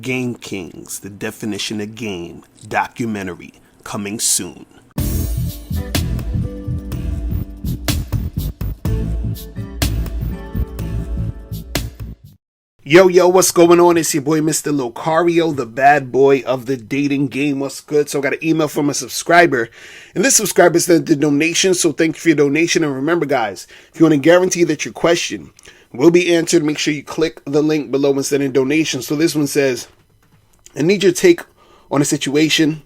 Game Kings, The Definition of Game, documentary, coming soon. Yo, what's going on? It's your boy, Mr. Locario, the bad boy of the dating game. What's good? So I got an email from a subscriber, and this subscriber sent the donation, so thank you for your donation. And remember, guys, if you want to guarantee that your question will be answered, make sure you click the link below and send in donations. So this one says, I need your take on a situation.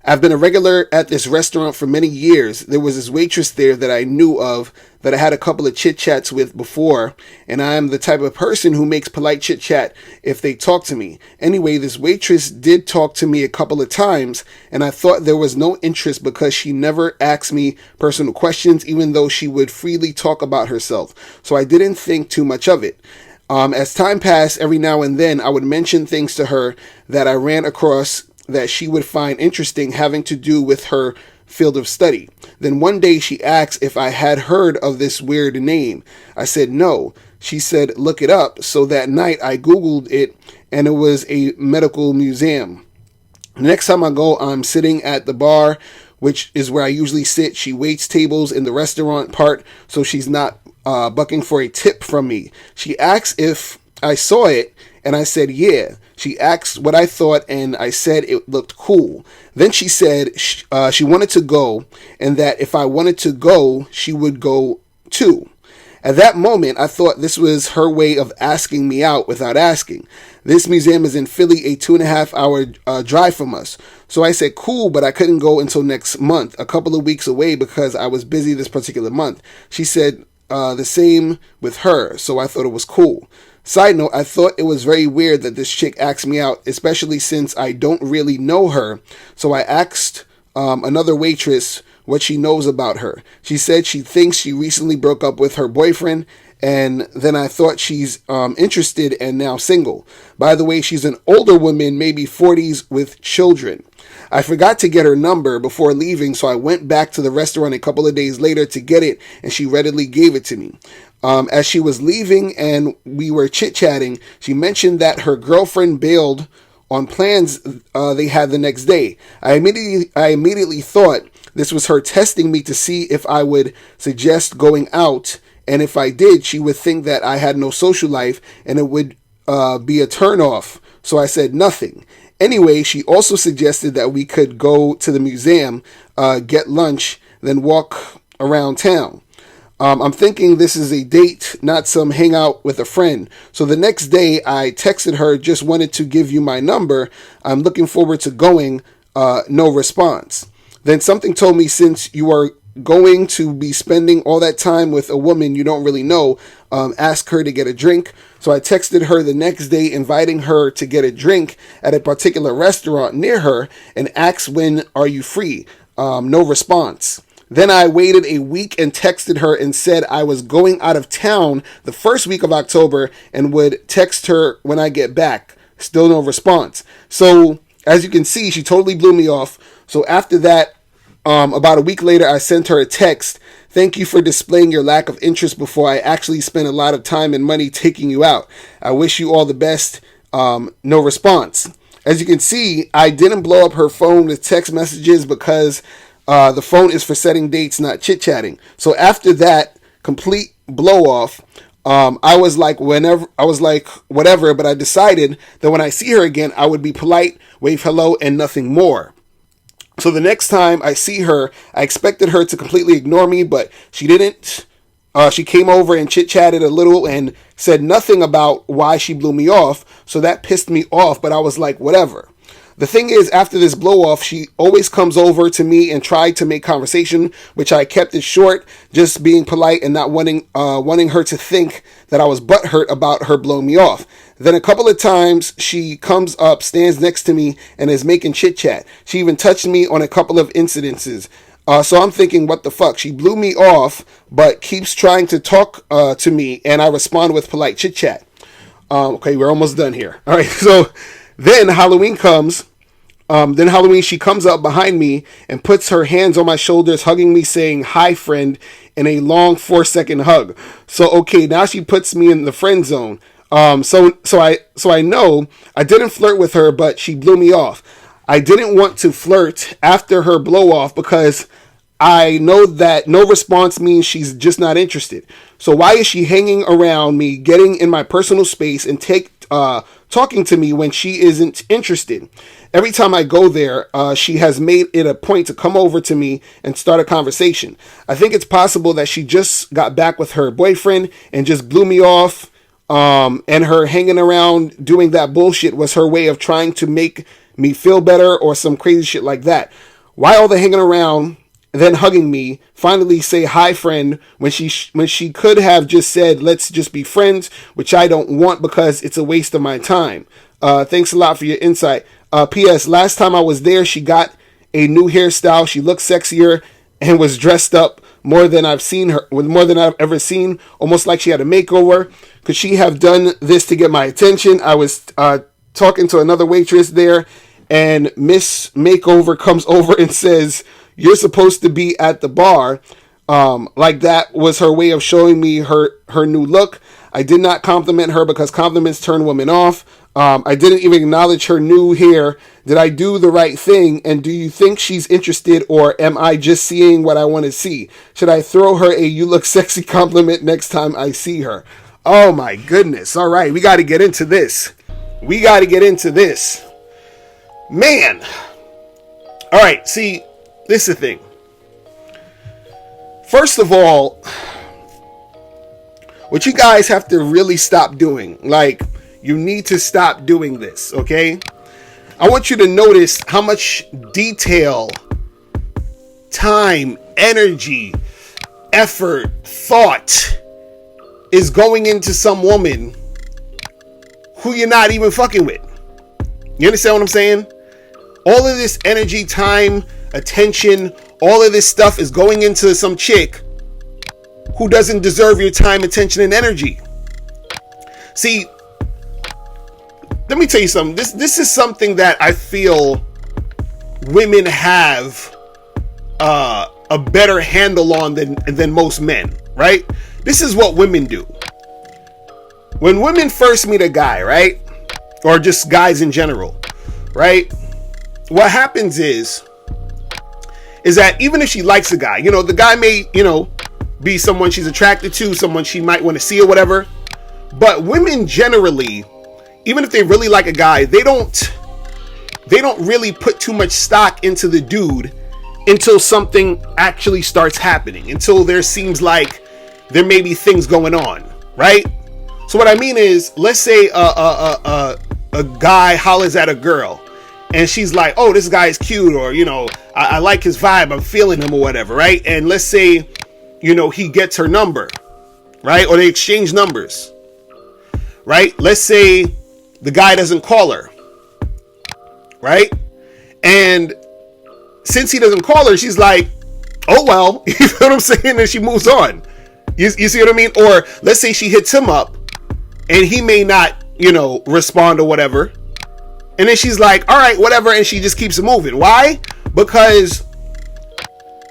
I've been a regular at this restaurant for many years. There was this waitress there that I knew of that I had a couple of chit chats with before, and I am the type of person who makes polite chit chat if they talk to me. Anyway, this waitress did talk to me a couple of times, and I thought there was no interest because she never asked me personal questions, even though she would freely talk about herself. So I didn't think too much of it. As time passed, every now and then I would mention things to her that I ran across that she would find interesting having to do with her field of study. Then one day she asked if I had heard of this weird name. I said no. She said look it up. So that night I Googled it, and it was a medical museum. The next time I go, I'm sitting at the bar, which is where I usually sit. She waits tables in the restaurant part, so she's not bucking for a tip from me. She asked if I saw it, and I said yeah. She asked what I thought, and I said it looked cool. Then she said she wanted to go, and that if I wanted to go, she would go too. At that moment, I thought this was her way of asking me out without asking. This museum is in Philly, a 2.5 hour drive from us. So I said cool, but I couldn't go until next month, a couple of weeks away, because I was busy this particular month. She said the same with her, so I thought it was cool. Side note, I thought it was very weird that this chick asked me out, especially since I don't really know her. So I asked another waitress what she knows about her. She said she thinks she recently broke up with her boyfriend, and then I thought she's interested and now single. By the way, she's an older woman, maybe 40s, with children. I forgot to get her number before leaving, so I went back to the restaurant a couple of days later to get it, and she readily gave it to me. As she was leaving and we were chit-chatting, she mentioned that her girlfriend bailed on plans they had the next day. I immediately thought this was her testing me to see if I would suggest going out, and if I did, she would think that I had no social life and it would be a turn-off. So I said nothing. Anyway, she also suggested that we could go to the museum, get lunch, then walk around town. I'm thinking this is a date, not some hangout with a friend. So the next day I texted her, just wanted to give you my number. I'm looking forward to going. No response. Then something told me, since you are going to be spending all that time with a woman you don't really know, ask her to get a drink. So I texted her the next day, inviting her to get a drink at a particular restaurant near her, and asked when are you free. No response. Then I waited a week and texted her and said I was going out of town the first week of October and would text her when I get back. Still no response. So as you can see, she totally blew me off. So after that, about a week later, I sent her a text. Thank you for displaying your lack of interest before I actually spent a lot of time and money taking you out. I wish you all the best. No response. As you can see, I didn't blow up her phone with text messages because the phone is for setting dates, not chit-chatting. So after that complete blow-off, I was like, whatever, but I decided that when I see her again, I would be polite, wave hello, and nothing more. So the next time I see her, I expected her to completely ignore me, but she didn't. She came over and chit-chatted a little and said nothing about why she blew me off, so that pissed me off, but I was like, whatever. The thing is, after this blow-off, she always comes over to me and tried to make conversation, which I kept it short, just being polite and not wanting her to think that I was butthurt about her blowing me off. Then a couple of times, she comes up, stands next to me, and is making chit-chat. She even touched me on a couple of incidences. So I'm thinking, what the fuck? She blew me off, but keeps trying to talk to me, and I respond with polite chit-chat. Okay, we're almost done here. All right, so then Halloween comes. She comes up behind me and puts her hands on my shoulders, hugging me, saying, hi, friend, in a long 4-second hug. So, okay, now she puts me in the friend zone. So I know I didn't flirt with her, but she blew me off. I didn't want to flirt after her blow off because I know that no response means she's just not interested. So why is she hanging around me, getting in my personal space, and talking to me when she isn't interested? Every time I go there, she has made it a point to come over to me and start a conversation. I think it's possible that she just got back with her boyfriend and just blew me off. And her hanging around doing that bullshit was her way of trying to make me feel better or some crazy shit like that. Why all the hanging around, then hugging me, finally say hi friend when she could have just said let's just be friends, which I don't want because it's a waste of my time. Thanks a lot for your insight. P.S. Last time I was there, she got a new hairstyle. She looked sexier and was dressed up more than I've ever seen, almost like she had a makeover. Could she have done this to get my attention? I was talking to another waitress there, and Miss Makeover comes over and says, "You're supposed to be at the bar." Like that was her way of showing me her new look. I did not compliment her because compliments turn women off. I didn't even acknowledge her new hair. Did I do the right thing? And do you think she's interested, or am I just seeing what I want to see? Should I throw her a "you look sexy" compliment next time I see her? Oh my goodness. All right, we got to get into this. Man. All right, see, this is the thing. First of all, what you guys have to really stop doing, like, you need to stop doing this, okay? I want you to notice how much detail, time, energy, effort, thought is going into some woman who you're not even fucking with. You understand what I'm saying? All of this energy, time, attention, all of this stuff is going into some chick who doesn't deserve your time, attention, and energy. See, let me tell you something. This is something that I feel women have a better handle on than most men, right? This is what women do. When women first meet a guy, right? Or just guys in general, right? What happens is that even if she likes a guy, the guy may, be someone she's attracted to, someone she might want to see or whatever. But women generally, even if they really like a guy, they don't really put too much stock into the dude until something actually starts happening, until there seems like there may be things going on, right? So what I mean is, let's say a guy hollers at a girl and she's like, "Oh, this guy is cute," or I like his vibe, I'm feeling him or whatever, right? And let's say he gets her number, right? Or they exchange numbers, right? Let's say the guy doesn't call her, right? And since he doesn't call her, she's like, "Oh well," you know what I'm saying? And she moves on. You see what I mean? Or let's say she hits him up and he may not, respond or whatever. And then she's like, "All right, whatever." And she just keeps moving. Why? Because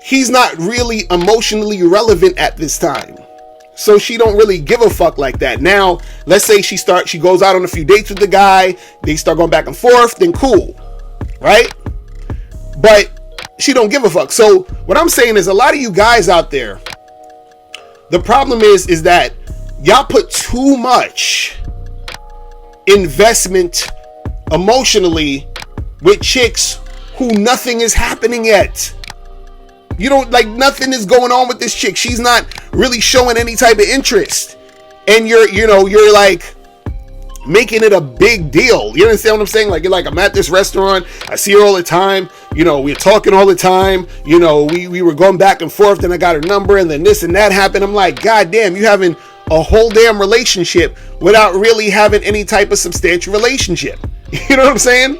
he's not really emotionally relevant at this time. So she don't really give a fuck like that. Now, let's say she goes out on a few dates with the guy. They start going back and forth. Then cool. Right? But she don't give a fuck. So what I'm saying is, a lot of you guys out there, the problem is that y'all put too much investment emotionally with chicks who nothing is happening yet. Nothing is going on with this chick. She's not really showing any type of interest. And you're like making it a big deal. You understand what I'm saying? Like, you're like, "I'm at this restaurant. I see her all the time. We're talking all the time. We were going back and forth, and I got her number, and then this and that happened." I'm like, God damn, you having a whole damn relationship without really having any type of substantial relationship. You know what I'm saying?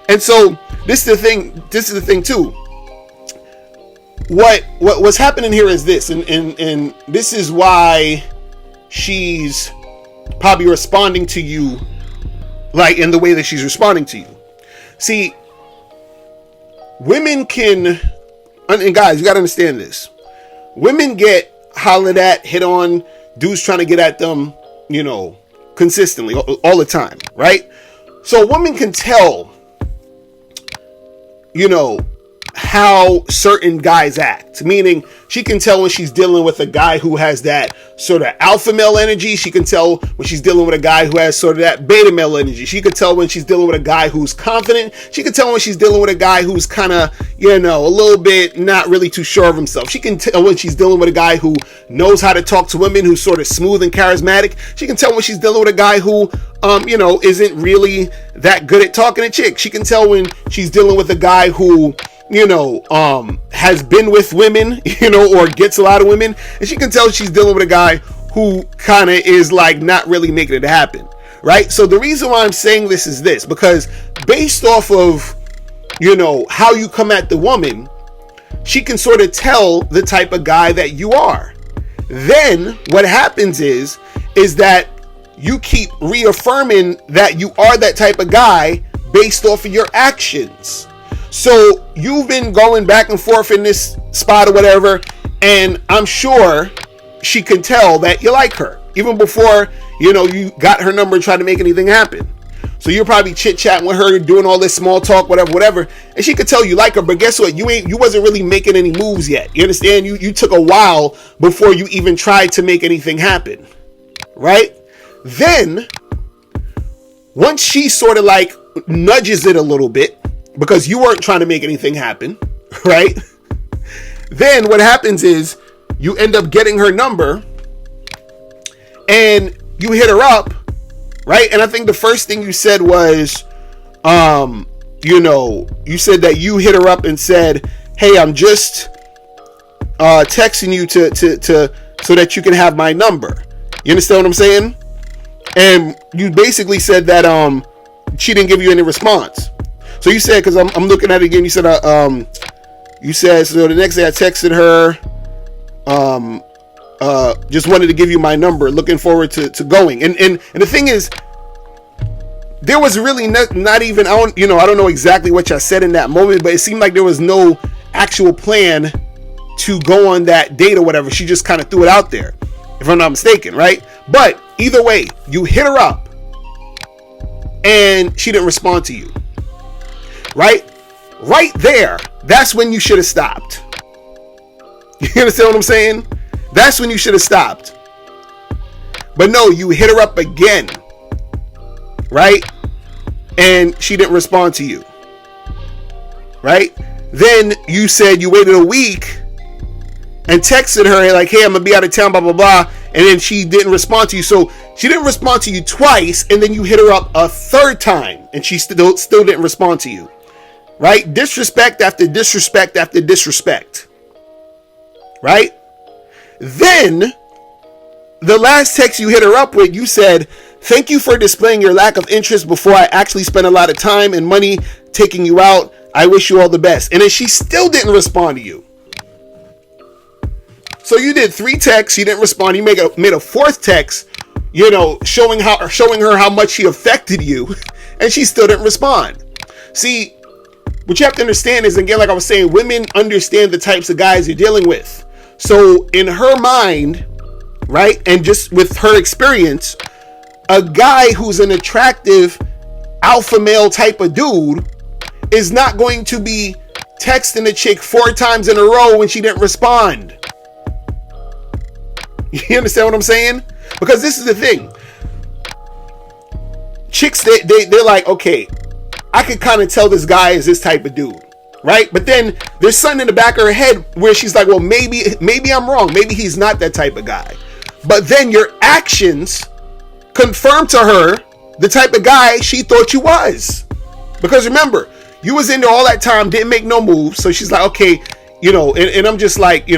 And so this is the thing too. What's happening here is this, and this is why she's probably responding to you like in the way that she's responding to you. See, women can, and guys, you gotta understand this. Women get hollered at, hit on, dudes trying to get at them, consistently, all the time, right? So a woman can tell, how certain guys act, meaning she can tell when she's dealing with a guy who has that sort of alpha male energy. She can tell when she's dealing with a guy who has sort of that beta male energy. She could tell when she's dealing with a guy who's confident. She can tell when she's dealing with a guy who's kind of, a little bit not really too sure of himself. She can tell when she's dealing with a guy who knows how to talk to women, who's sort of smooth and charismatic. She can tell when she's dealing with a guy who, isn't really that good at talking to chicks. She can tell when she's dealing with a guy who, has been with women, or gets a lot of women. And she can tell she's dealing with a guy who kind of is like not really making it happen, right? So the reason why I'm saying this is this, because based off of, how you come at the woman, she can sort of tell the type of guy that you are. Then what happens is that you keep reaffirming that you are that type of guy based off of your actions. So you've been going back and forth in this spot or whatever, and I'm sure she can tell that you like her even before, you got her number and tried to make anything happen. So you're probably chit-chatting with her, doing all this small talk, whatever, and she could tell you like her, but guess what? You wasn't really making any moves yet. You understand? You took a while before you even tried to make anything happen, right? Then once she sort of like nudges it a little bit, because you weren't trying to make anything happen, right? Then what happens is you end up getting her number and you hit her up, right? And I think the first thing you said was, you said that you hit her up and said, hey, I'm just texting you to so that you can have my number. You understand what I'm saying? And you basically said that she didn't give you any response. So you said, because I'm looking at it again, you said so the next day I texted her, just wanted to give you my number, looking forward to going. And the thing is, there was really not even, I don't know exactly what I said in that moment, but it seemed like there was no actual plan to go on that date or whatever. She just kind of threw it out there, if I'm not mistaken, right? But either way, you hit her up and she didn't respond to you. Right there, that's when you should have stopped. You understand what I'm saying? That's when you should have stopped. But no, you hit her up again, right? And she didn't respond to you, right? Then you said you waited a week and texted her like, hey, I'm gonna be out of town, blah, blah, blah. And then she didn't respond to you. So she didn't respond to you twice, and then you hit her up a third time and she still didn't respond to you. Right? Disrespect after disrespect after disrespect. Right? Then, the last text you hit her up with, you said, thank you for displaying your lack of interest before I actually spent a lot of time and money taking you out. I wish you all the best. And then she still didn't respond to you. So you did 3 texts, she didn't respond. You made a 4th text, showing her how much she affected you, and she still didn't respond. See, what you have to understand is, again, like I was saying, women understand the types of guys you're dealing with. So in her mind, right, and just with her experience, a guy who's an attractive alpha male type of dude is not going to be texting a chick 4 times in a row when she didn't respond. You understand what I'm saying? Because this is the thing. Chicks, they're like, okay, I could kind of tell this guy is this type of dude, right? But then there's something in the back of her head where she's like, well, maybe I'm wrong. Maybe he's not that type of guy. But then your actions confirm to her the type of guy she thought you was. Because remember, you was in there all that time, didn't make no moves. So she's like, okay, and I'm just like,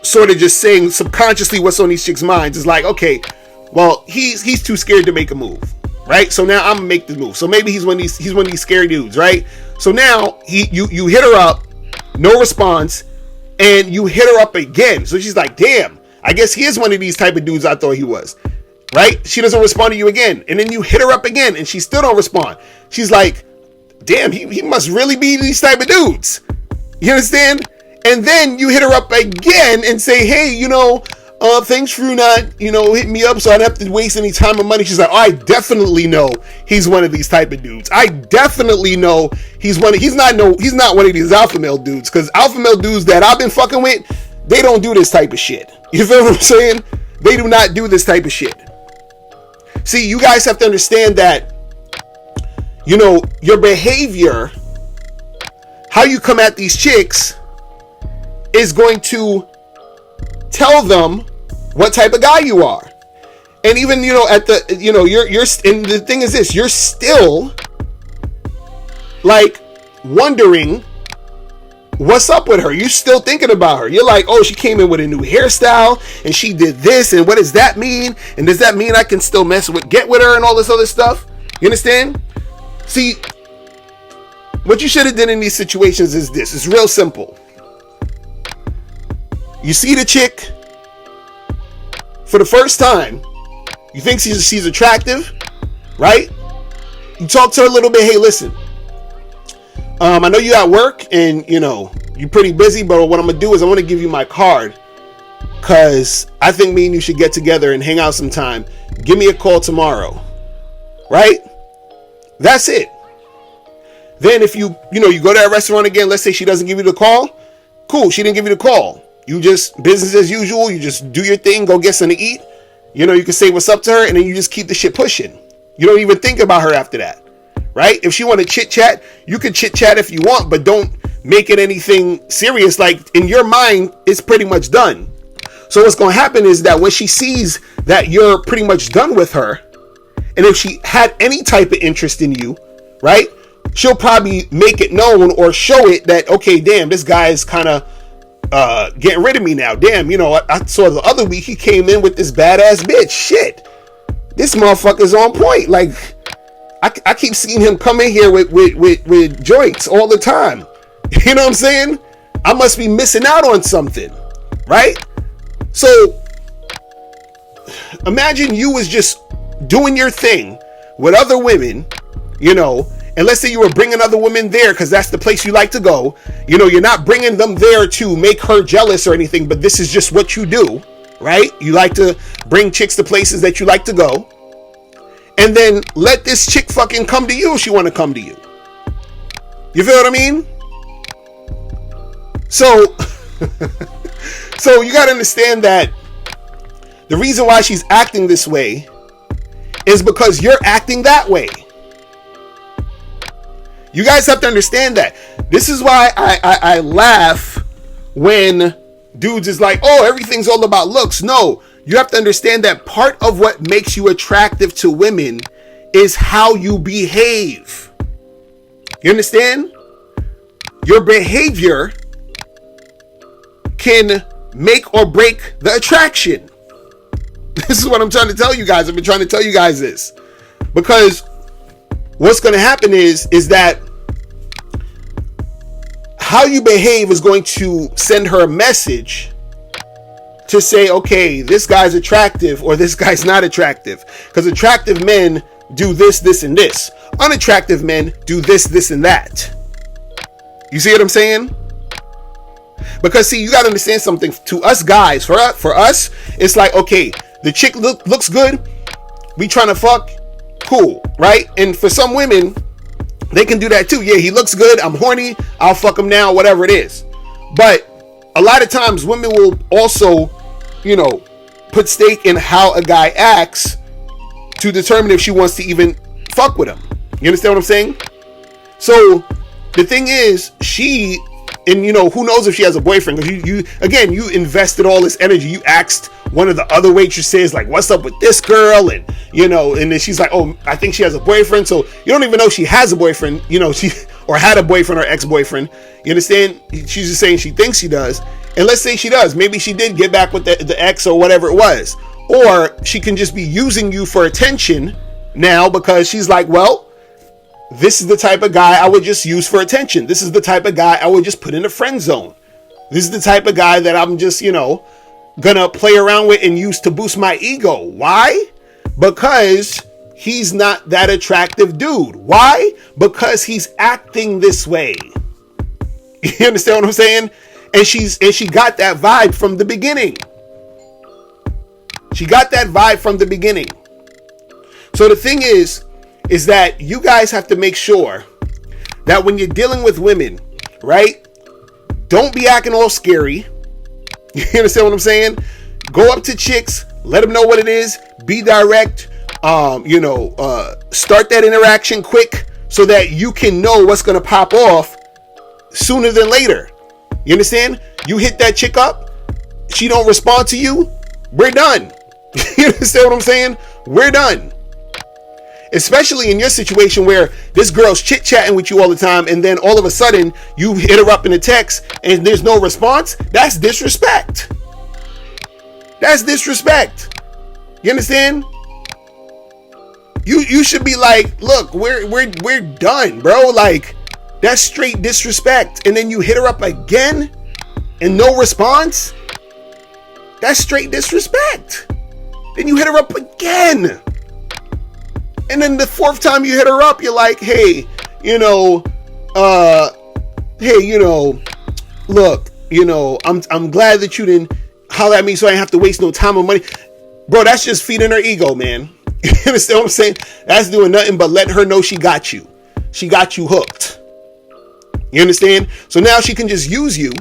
sort of just saying subconsciously what's on these chicks' minds is like, okay, well, he's too scared to make a move. Right? So now I'm gonna make the move. So maybe he's one of these scary dudes, right? So now you hit her up, no response, and you hit her up again. So she's like, damn, I guess he is one of these type of dudes I thought he was. Right? She doesn't respond to you again. And then you hit her up again and she still don't respond. She's like, damn, he must really be these type of dudes. You understand? And then you hit her up again and say, hey, Thanks for not, hitting me up so I don't have to waste any time or money. She's like, oh, I definitely know he's one of these type of dudes. I definitely know he's not one of these alpha male dudes, because alpha male dudes that I've been fucking with, they don't do this type of shit. You feel what I'm saying? They do not do this type of shit. See, you guys have to understand that, your behavior, how you come at these chicks, is going to tell them what type of guy you are. And even, you're and the thing is this, you're still like wondering what's up with her. You're still thinking about her. You're like, oh, she came in with a new hairstyle and she did this, and what does that mean? And does that mean I can still get with her and all this other stuff? You understand? See, what you should have done in these situations is this. It's real simple. You see the chick for the first time. You think she's attractive, right? You talk to her a little bit. Hey, listen. I know you at work and, you're pretty busy, but what I'm going to do is I want to give you my card, because I think me and you should get together and hang out sometime. Give me a call tomorrow, right? That's it. Then if you go to that restaurant again, let's say she doesn't give you the call. Cool, she didn't give you the call. You just, business as usual, you just do your thing, go get something to eat. You can say what's up to her, and then you just keep the shit pushing. You don't even think about her after that, right? If she want to chit chat, you can chit chat if you want, but don't make it anything serious. Like, in your mind, it's pretty much done. So what's going to happen is that when she sees that you're pretty much done with her, and if she had any type of interest in you, right, she'll probably make it known or show it that, okay, damn, this guy is kind of getting rid of me now. Damn, I saw the other week he came in with this badass bitch. Shit, this motherfucker's on point. Like, I keep seeing him come in here with joints all the time. You know what I'm saying? I must be missing out on something, right? So imagine you was just doing your thing with other women, and let's say you were bringing other women there because that's the place you like to go. You're not bringing them there to make her jealous or anything, but this is just what you do, right? You like to bring chicks to places that you like to go, and then let this chick fucking come to you if she want to come to you. You feel what I mean? So, so you got to understand that the reason why she's acting this way is because you're acting that way. You guys have to understand that. This is why I laugh when dudes is like, oh, everything's all about looks. No, you have to understand that part of what makes you attractive to women is how you behave. You understand? Your behavior can make or break the attraction. This is what I'm trying to tell you guys. I've been trying to tell you guys this. Because what's going to happen is that how you behave is going to send her a message to say, okay, this guy's attractive or this guy's not attractive. Because attractive men do this, this, and this. Unattractive men do this, this, and that. You see what I'm saying? Because see, you got to understand something. To us guys, for us, it's like, okay, the chick looks good. We trying to fuck. Cool, right? And for some women, they can do that too. Yeah, he looks good. I'm horny. I'll fuck him now, whatever it is. But a lot of times women will also, put stake in how a guy acts to determine if she wants to even fuck with him. You understand what I'm saying? So the thing is, and who knows if she has a boyfriend, because you invested all this energy. You asked one of the other waitresses, like, what's up with this girl? And and then she's like, oh, I think she has a boyfriend. So you don't even know she has a boyfriend, she or had a boyfriend or ex-boyfriend. You understand? She's just saying she thinks she does. And let's say she does. Maybe she did get back with the ex or whatever it was. Or she can just be using you for attention now because she's like, well, this is the type of guy I would just use for attention. This is the type of guy I would just put in the friend zone. This is the type of guy that I'm just, gonna play around with and use to boost my ego. Why? Because he's not that attractive dude. Why? Because he's acting this way. You understand what I'm saying? And she got that vibe from the beginning. She got that vibe from the beginning. So the thing is that you guys have to make sure that when you're dealing with women, right? Don't be acting all scary. You understand what I'm saying? Go up to chicks, let them know what it is, be direct, start that interaction quick so that you can know what's going to pop off sooner than later. You understand? You hit that chick up, she don't respond to you, we're done. You understand what I'm saying? We're done. Especially in your situation where this girl's chit-chatting with you all the time and then all of a sudden you hit her up in a text and there's no response. That's disrespect. That's disrespect. You understand? You should be like, look, we're done, bro. Like, that's straight disrespect. And then you hit her up again and no response. That's straight disrespect. Then you hit her up again. And then the fourth time you hit her up, you're like, hey, look, I'm glad that you didn't holler at me so I didn't have to waste no time or money. Bro, that's just feeding her ego, man. You understand what I'm saying? That's doing nothing but letting her know she got you. She got you hooked. You understand? So now she can just use you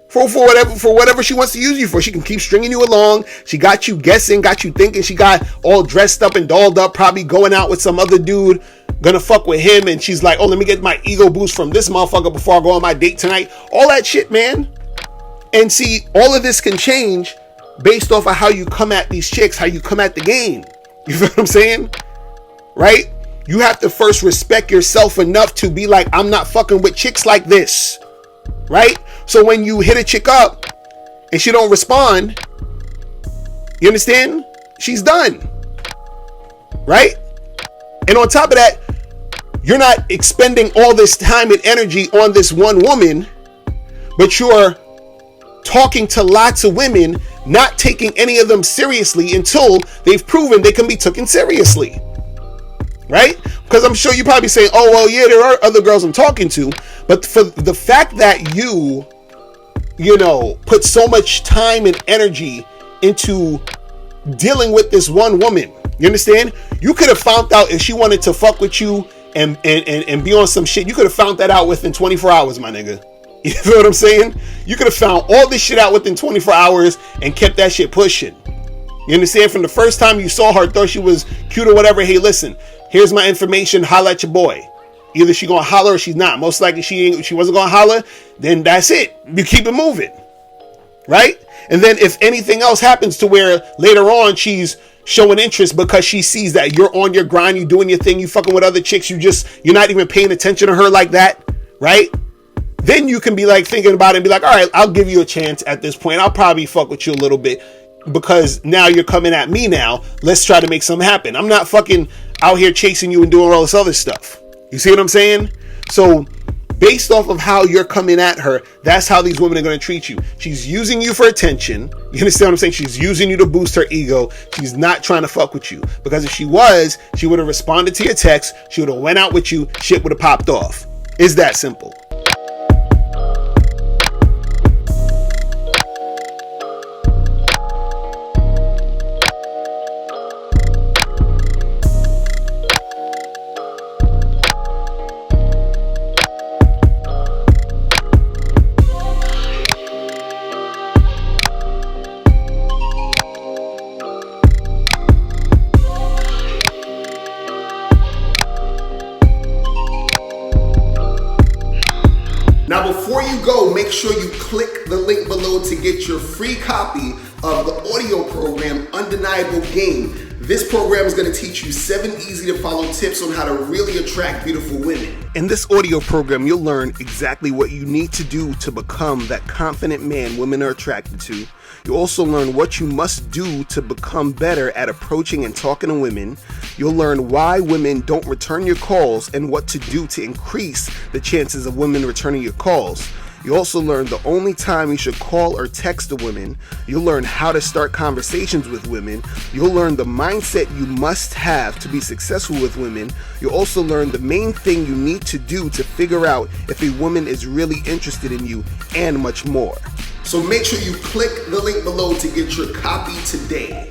for whatever she wants to use you for. She can keep stringing you along. She got you guessing, got you thinking. She got all dressed up and dolled up, probably going out with some other dude, gonna fuck with him. And she's like, oh, let me get my ego boost from this motherfucker before I go on my date tonight. All that shit, man. And see, all of this can change based off of how you come at these chicks, how you come at the game. You feel what I'm saying? Right? You have to first respect yourself enough to be like, I'm not fucking with chicks like this. Right? So when you hit a chick up and she don't respond, you understand? She's done. Right? And on top of that, you're not expending all this time and energy on this one woman, but you're talking to lots of women, not taking any of them seriously until they've proven they can be taken seriously. Right? Because I'm sure you probably say, oh, well, yeah, there are other girls I'm talking to. But for the fact that you put so much time and energy into dealing with this one woman, you understand? You could have found out if she wanted to fuck with you and be on some shit. You could have found that out within 24 hours, my nigga. You feel what I'm saying? You could have found all this shit out within 24 hours and kept that shit pushing. You understand? From the first time you saw her, thought she was cute or whatever. Hey, listen, here's my information. Holla at your boy. Either she gonna holler or she's not. Most likely she wasn't gonna holler. Then that's it. You keep it moving, right? And then if anything else happens to where later on she's showing interest because she sees that you're on your grind, you doing your thing, you fucking with other chicks, you're not even paying attention to her like that, right? Then you can be like thinking about it and be like, all right, I'll give you a chance at this point. I'll probably fuck with you a little bit because now you're coming at me now. Let's try to make something happen. I'm not fucking out here chasing you and doing all this other stuff. You see what I'm saying? So based off of how you're coming at her, that's how these women are going to treat you. She's using you for attention. You understand what I'm saying? She's using you to boost her ego. She's not trying to fuck with you. Because if she was, she would have responded to your text. She would have went out with you. Shit would have popped off. It's that simple. Now, before you go, make sure you click the link below to get your free copy of the audio program, Undeniable Game. This program is going to teach you 7 easy to follow tips on how to really attract beautiful women. In this audio program, you'll learn exactly what you need to do to become that confident man women are attracted to. You'll also learn what you must do to become better at approaching and talking to women. You'll learn why women don't return your calls and what to do to increase the chances of women returning your calls. You'll also learn the only time you should call or text a woman. You'll learn how to start conversations with women. You'll learn the mindset you must have to be successful with women. You'll also learn the main thing you need to do to figure out if a woman is really interested in you, and much more. So make sure you click the link below to get your copy today.